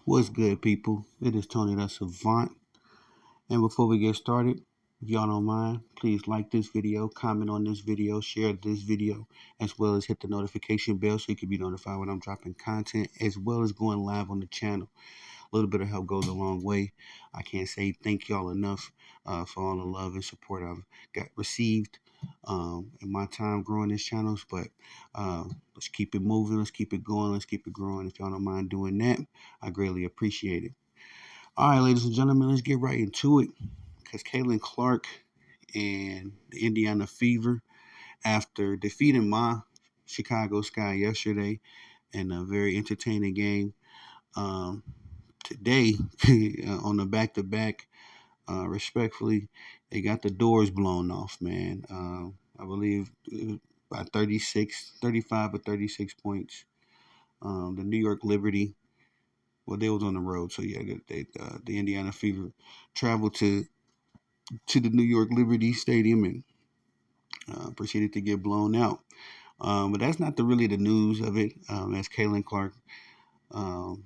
What's good, people? It is Tony the Savant. And before we get started, if y'all don't mind, please like this video, comment on this video, share this video, as well as hit the notification bell so you can be notified when I'm dropping content, as well as going live on the channel. A little bit of help goes a long way. I can't say thank y'all enough for all the love and support I've got received in my time growing this channel. But let's keep it moving. Let's keep it going. Let's keep it growing. If y'all don't mind doing that, I greatly appreciate it. All right, ladies and gentlemen, let's get right into it. Because Caitlin Clark and the Indiana Fever, after defeating my Chicago Sky yesterday in a very entertaining game, um, today on the back-to-back, respectfully, they got the doors blown off, man. I believe by 36, 35 or 36 points. The New York Liberty, well, they was on the road, so yeah, the Indiana Fever traveled to the New York Liberty Stadium and proceeded to get blown out. But that's not really the news of it. As Caitlin Clark, um,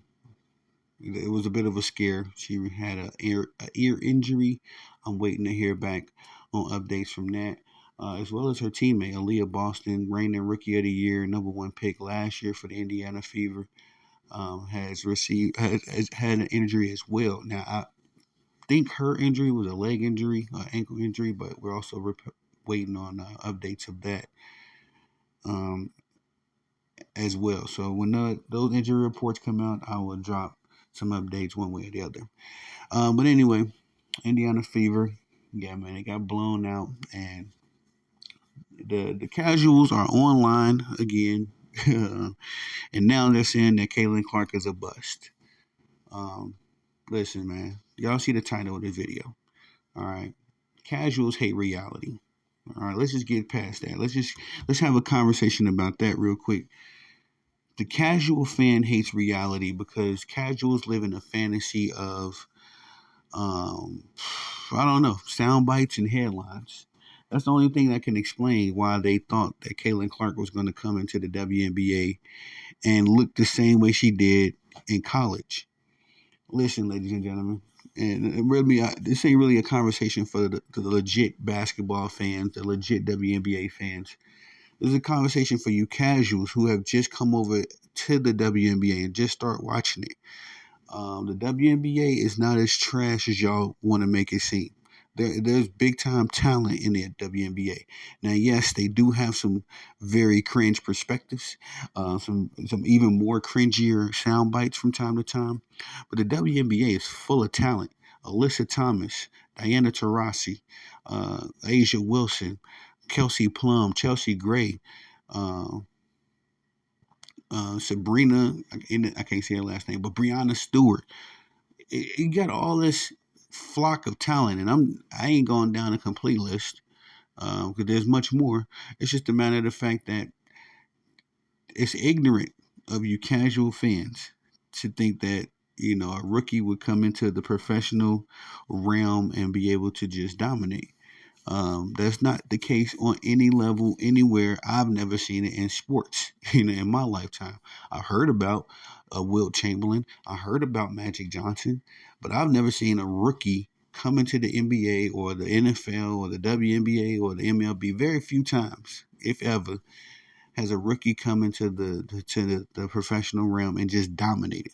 it was a bit of a scare. She had a ear injury. I'm waiting to hear back on updates from that. As well as her teammate, Aaliyah Boston, reigning Rookie of the Year, #1 pick last year for the Indiana Fever, has had an injury as well. Now, I think her injury was a leg injury, ankle injury, but we're also waiting on updates of that um, as well. So when those injury reports come out, I will drop some updates one way or the other. But anyway, Indiana Fever, yeah, man, it got blown out, and the casuals are online again, and now they're saying that Caitlin Clark is a bust. Um, Listen, man, y'all see the title of the video. All right, casuals hate reality. All right, let's just get past that. Let's have a conversation about that real quick. The casual fan hates reality because casuals live in a fantasy of um I don't know, sound bites and headlines. That's the only thing that can explain why they thought that Caitlin Clark was going to come into the WNBA and look the same way she did in college. Listen, ladies and gentlemen, and really, this ain't really a conversation for the legit basketball fans, the legit WNBA fans. This is a conversation for you casuals who have just come over to the WNBA and just start watching it. The WNBA is not as trash as y'all want to make it seem. There's big time talent in the WNBA. Now, yes, they do have some very cringe perspectives, some even more cringier sound bites from time to time. But the WNBA is full of talent. Alyssa Thomas, Diana Taurasi, Asia Wilson, Kelsey Plum, Chelsea Gray, uh, Sabrina. I can't say her last name, but Brianna Stewart. You got all this flock of talent, and I ain't going down a complete list because there's much more. It's just a matter of the fact that it's ignorant of you casual fans to think that a rookie would come into the professional realm and be able to just dominate. That's not the case on any level anywhere. I've never seen it in sports, in my lifetime. I heard about Wilt Chamberlain. I heard about Magic Johnson, but I've never seen a rookie come into the NBA or the NFL or the WNBA or the MLB. Very few times, if ever, has a rookie come into the professional realm and just dominate it.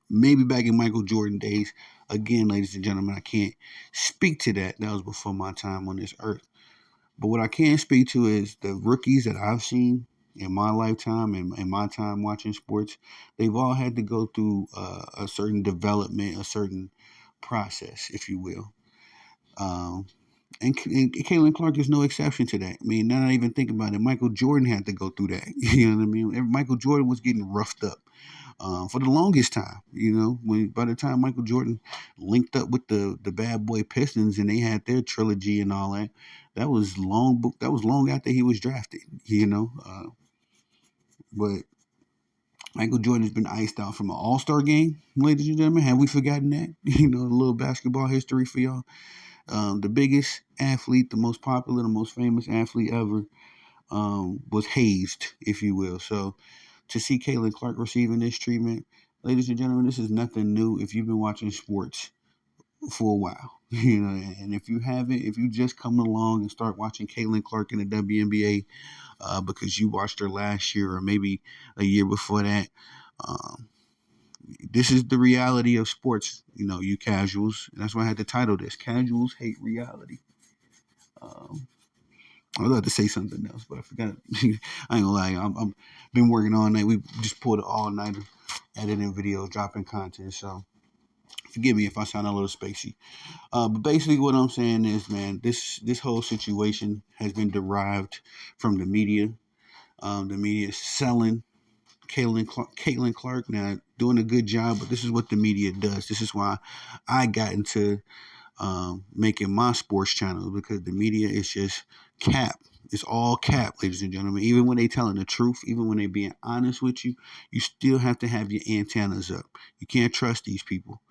Maybe back in Michael Jordan days. Again, ladies and gentlemen, I can't speak to that. That was before my time on this earth. But what I can speak to is the rookies that I've seen in my lifetime and in my time watching sports. They've all had to go through a certain development, a certain process, if you will. Um, and Caitlin Clark is no exception to that. I mean, now that I even think about it, Michael Jordan had to go through that. You know what I mean? Michael Jordan was getting roughed up for the longest time. When by the time Michael Jordan linked up with the Bad Boy Pistons and they had their trilogy and all that, that was long. That was long after he was drafted. But Michael Jordan's been iced out from an All Star game, ladies and gentlemen. Have we forgotten that? A little basketball history for y'all. The biggest athlete, the most popular, the most famous athlete ever, was hazed, if you will. So to see Caitlin Clark receiving this treatment, ladies and gentlemen, this is nothing new if you've been watching sports for a while. And if you haven't, if you just come along and start watching Caitlin Clark in the WNBA because you watched her last year or maybe a year before that, um, this is the reality of sports, you casuals. And that's why I had to title this Casuals Hate Reality. Um, I was about to say something else, but I forgot. I ain't gonna lie, I'm been working all night. We just pulled an all nighter, editing videos, dropping content. So forgive me if I sound a little spacey. But basically, what I'm saying is, man, this whole situation has been derived from the media. The media is selling Caitlin Clark now, doing a good job, but this is what the media does. This is why I got into making my sports channel, because the media is just cap. It's all cap, ladies and gentlemen. Even when they telling the truth, even when they being honest with you, you still have to have your antennas up. You can't trust these people,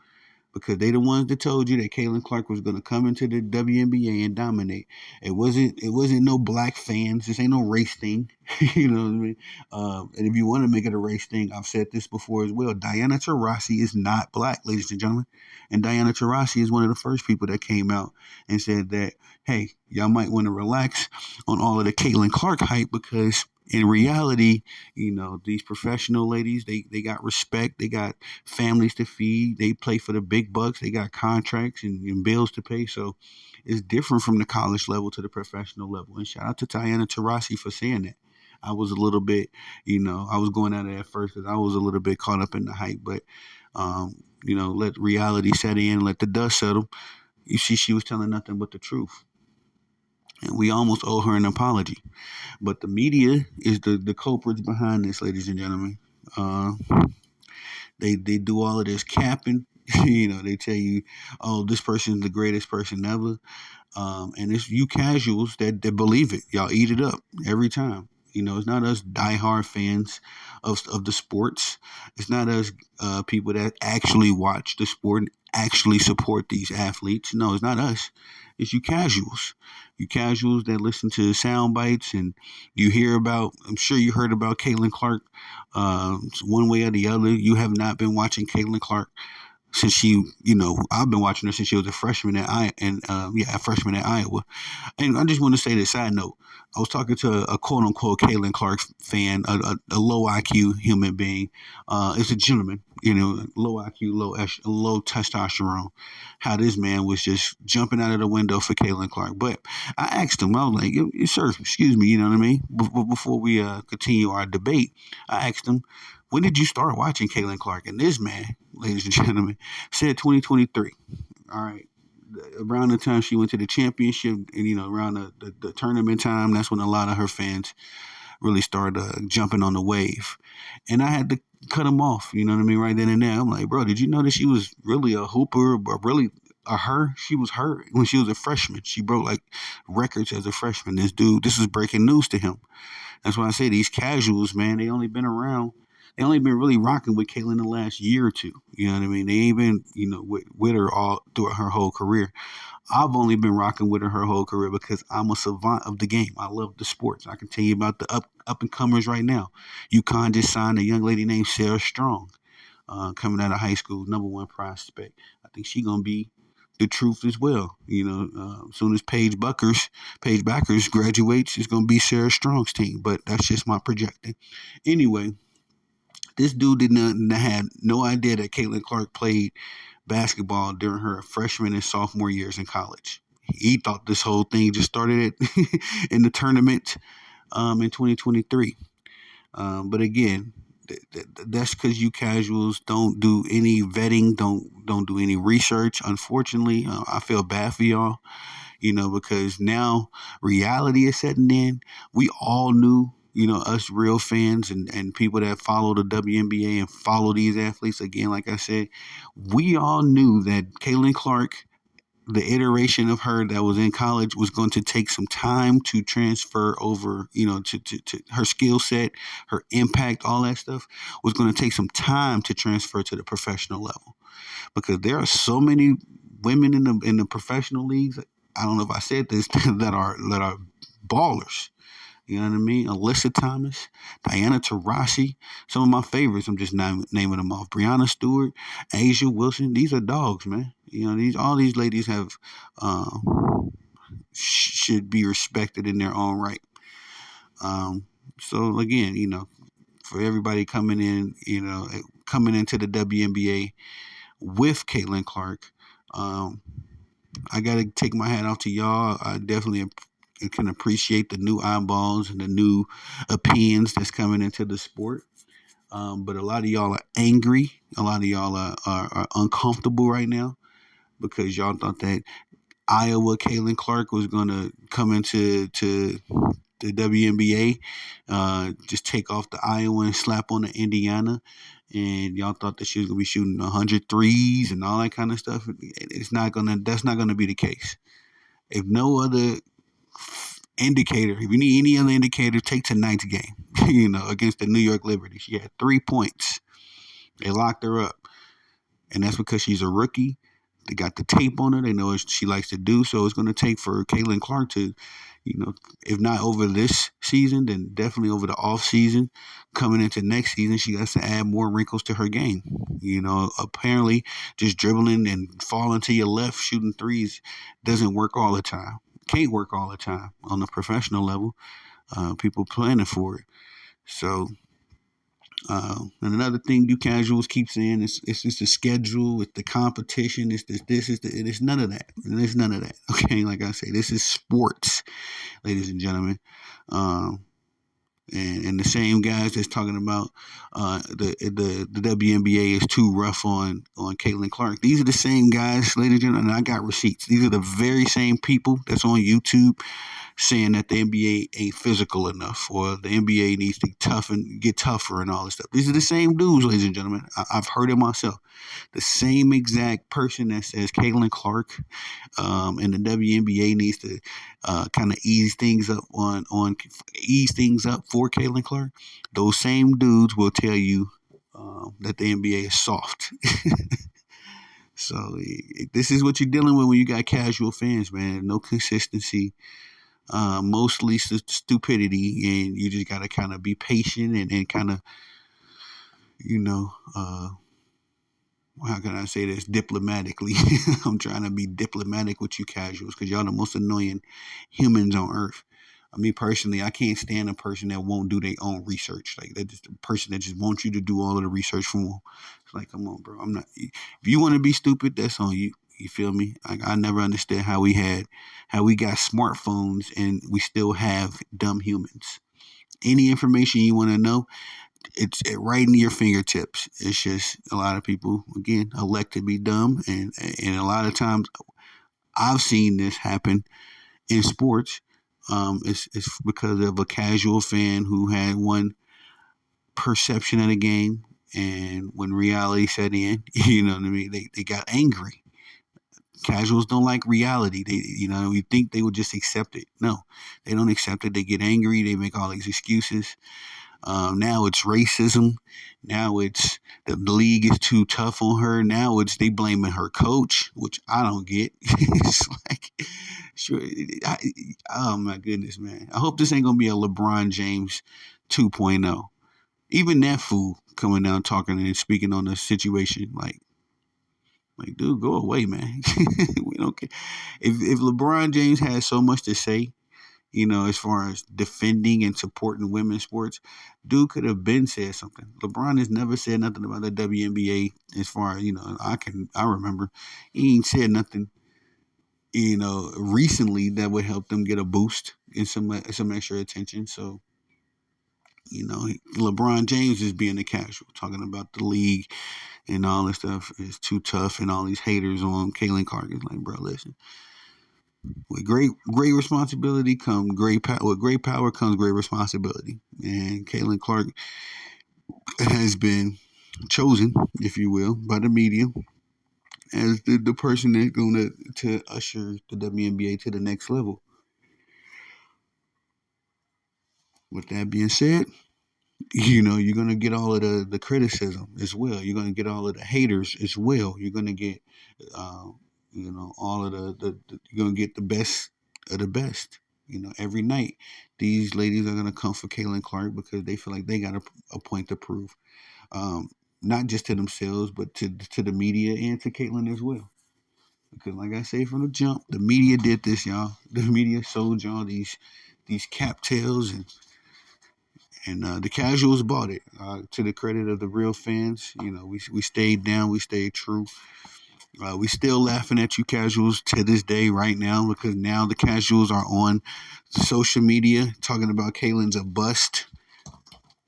because they the ones that told you that Caitlin Clark was going to come into the WNBA and dominate. It wasn't no black fans. This ain't no race thing. You know what I mean? And if you want to make it a race thing, I've said this before as well. Diana Taurasi is not black, ladies and gentlemen. And Diana Taurasi is one of the first people that came out and said that, hey, y'all might want to relax on all of the Caitlin Clark hype, because in reality, these professional ladies, they got respect, they got families to feed, they play for the big bucks, they got contracts and bills to pay. So it's different from the college level to the professional level. And shout out to Diana Taurasi for saying that. I was a little bit, I was going at it at first because I was a little bit caught up in the hype, but let reality set in, let the dust settle. You see, she was telling nothing but the truth. And we almost owe her an apology. But the media is the culprits behind this, ladies and gentlemen. Uh, they do all of this capping. They tell you, oh, this person's the greatest person ever. And it's you casuals that believe it. Y'all eat it up every time. It's not us diehard fans of the sports. It's not us people that actually watch the sport and actually support these athletes. No, it's not us. It's you casuals. You casuals that listen to sound bites and you hear about, I'm sure you heard about Caitlin Clark one way or the other. You have not been watching Caitlin Clark since I've been watching her since she was a freshman a freshman at Iowa. And I just want to say this side note. I was talking to a quote unquote Caitlin Clark fan, a low IQ human being. It's a gentleman, low IQ, low testosterone. How this man was just jumping out of the window for Caitlin Clark. But I asked him, I was like, sir, excuse me, you know what I mean? Before we continue our debate, I asked him, when did you start watching Caitlin Clark? And this man, ladies and gentlemen, said 2023. All right. Around the time she went to the championship and, around the tournament time, that's when a lot of her fans really started jumping on the wave. And I had to cut him off, you know what I mean, right then and there. I'm like, bro, did you know that she was really a hooper, but really she was her when she was a freshman. She broke like records as a freshman. This is breaking news to him. That's why I say these casuals, man, they only been around. They only been really rocking with Caitlin the last year or two. You know what I mean? They ain't been, with her all throughout her whole career. I've only been rocking with her whole career because I'm a savant of the game. I love the sports. I can tell you about the up and comers right now. UConn just signed a young lady named Sarah Strong, coming out of high school, number one prospect. I think she gonna be the truth as well. As soon as Paige Backers graduates, it's gonna be Sarah Strong's team. But that's just my projecting. Anyway, this dude did not had no idea that Caitlin Clark played basketball during her freshman and sophomore years in college. He thought this whole thing just started in the tournament in 2023. But again, that's because you casuals don't do any vetting, don't do any research. Unfortunately, I feel bad for y'all, because now reality is setting in. We all knew, us real fans and people that follow the WNBA and follow these athletes, again, like I said, we all knew that Caitlin Clark, the iteration of her that was in college, was going to take some time to transfer over, to her skill set, her impact, all that stuff was going to take some time to transfer to the professional level, because there are so many women in the professional leagues. I don't know if I said this that are ballers. You know what I mean? Alyssa Thomas, Diana Taurasi, some of my favorites. I'm just naming them off. Brianna Stewart, Asia Wilson. These are dogs, man. You know, these all these ladies have should be respected in their own right. Um, so again, for everybody coming in, coming into the WNBA with Caitlin Clark, um, I got to take my hat off to y'all. I definitely can appreciate the new eyeballs and the new opinions that's coming into the sport. But a lot of y'all are angry. A lot of y'all are uncomfortable right now because y'all thought that Iowa Caitlin Clark was going to come into the WNBA, just take off the Iowa and slap on the Indiana. And y'all thought that she was gonna be shooting 100 threes and all that kind of stuff. That's not gonna be the case. If no other indicator, if you need any other indicator, take tonight's game, against the New York Liberty. She had 3 points. They locked her up. And that's because she's a rookie. They got the tape on her. They know what she likes to do. So it's going to take for Caitlin Clark to, if not over this season, then definitely over the off season. Coming into next season, she has to add more wrinkles to her game. Apparently just dribbling and falling to your left, shooting threes doesn't work all the time. Can't work all the time on the professional level. People planning for it. So and another thing you casuals keep saying is it's just the schedule, it's the competition, it's none of that. And it's none of that. Okay, like I say, this is sports, ladies and gentlemen. Um, and the same guys that's talking about the WNBA is too rough on Caitlin Clark. These are the same guys, ladies and gentlemen, and I got receipts. These are the very same people that's on YouTube saying that the NBA ain't physical enough or the NBA needs to get tougher and all this stuff. These are the same dudes, ladies and gentlemen. I've heard it myself. The same exact person that says Caitlin Clark and the WNBA needs to kind of ease things up for Caitlin Clark. Those same dudes will tell you that the NBA is soft. So this is what you're dealing with when you got casual fans, man. No consistency, mostly stupidity, and you just gotta kind of be patient and kind of, how can I say this diplomatically? I'm trying to be diplomatic with you casuals because y'all the most annoying humans on earth. Me personally, I can't stand a person that won't do their own research. Like that, just a person that just wants you to do all of the research for them. It's like, come on, bro. I'm not. If you want to be stupid, that's on you. You feel me? I never understood how we got smartphones and we still have dumb humans. Any information you want to know, it's right in your fingertips. It's just a lot of people again elect to be dumb, and a lot of times I've seen this happen in sports. It's because of a casual fan who had one perception of the game, and when reality set in, you know what I mean. They got angry. Casuals don't like reality. You think they would just accept it. No, they don't accept it. They get angry. They make all these excuses. Now it's racism. Now it's the league is too tough on her. Now it's they blaming her coach, which I don't get. It's like, sure, oh my goodness, man. I hope this ain't gonna be a LeBron James 2.0. Even that fool coming down talking and speaking on the situation, dude, go away, man. We don't care. If LeBron James has so much to say, as far as defending and supporting women's sports, dude could have been said something. LeBron has never said nothing about the WNBA as far as, I remember. He ain't said nothing, recently that would help them get a boost and some extra attention. So, LeBron James is being a casual, talking about the league and all this stuff is too tough and all these haters on Caitlin Clark. It's like, bro, listen. With great responsibility comes great power. With great power comes great responsibility. And Caitlin Clark has been chosen, if you will, by the media as the person that's going to usher the WNBA to the next level. With that being said, you're going to get all of the criticism as well. You're going to get all of the haters as well. You're going to get, all of you're going to get the best of the best. Every night these ladies are gonna come for Caitlin Clark because they feel like they got a point to prove, um, not just to themselves but to the media and to Caitlin as well. Because like I say from the jump, the media did this, y'all. The media sold y'all these cap tails, and the casuals bought it. To the credit of the real fans, we stayed down, we stayed true. We still laughing at you casuals to this day right now because now the casuals are on social media talking about Kaylin's a bust.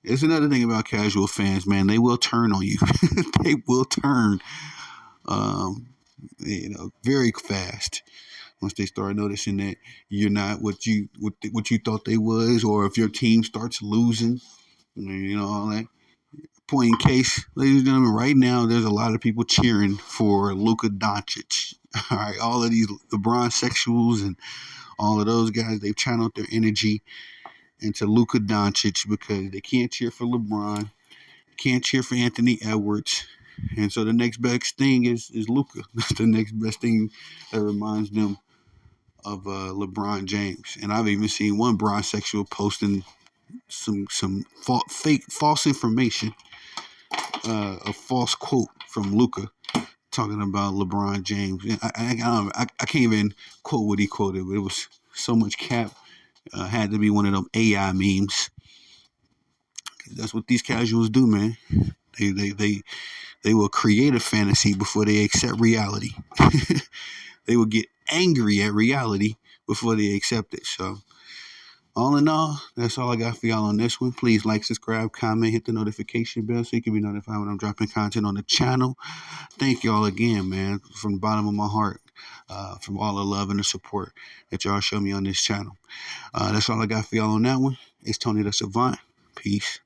It's another thing about casual fans, man. They will turn on you. They will turn, um, very fast once they start noticing that you're not what you thought they was, or if your team starts losing, all that. Point in case, ladies and gentlemen, right now there's a lot of people cheering for Luka Doncic. All right, all of these LeBron sexuals and all of those guys, they've channeled their energy into Luka Doncic because they can't cheer for LeBron, can't cheer for Anthony Edwards, and so the next best thing is Luka. That's the next best thing that reminds them of LeBron James. And I've even seen one bronsexual posting some fake false information, a false quote from Luka talking about LeBron James. I can't even quote what he quoted, but it was so much cap. Had to be one of them AI memes. That's what these casuals do, man. They will create a fantasy before they accept reality. They will get angry at reality before they accept it. So, all in all, that's all I got for y'all on this one. Please like, subscribe, comment, hit the notification bell so you can be notified when I'm dropping content on the channel. Thank y'all again, man, from the bottom of my heart, from all the love and the support that y'all show me on this channel. That's all I got for y'all on that one. It's Tony the Savant. Peace.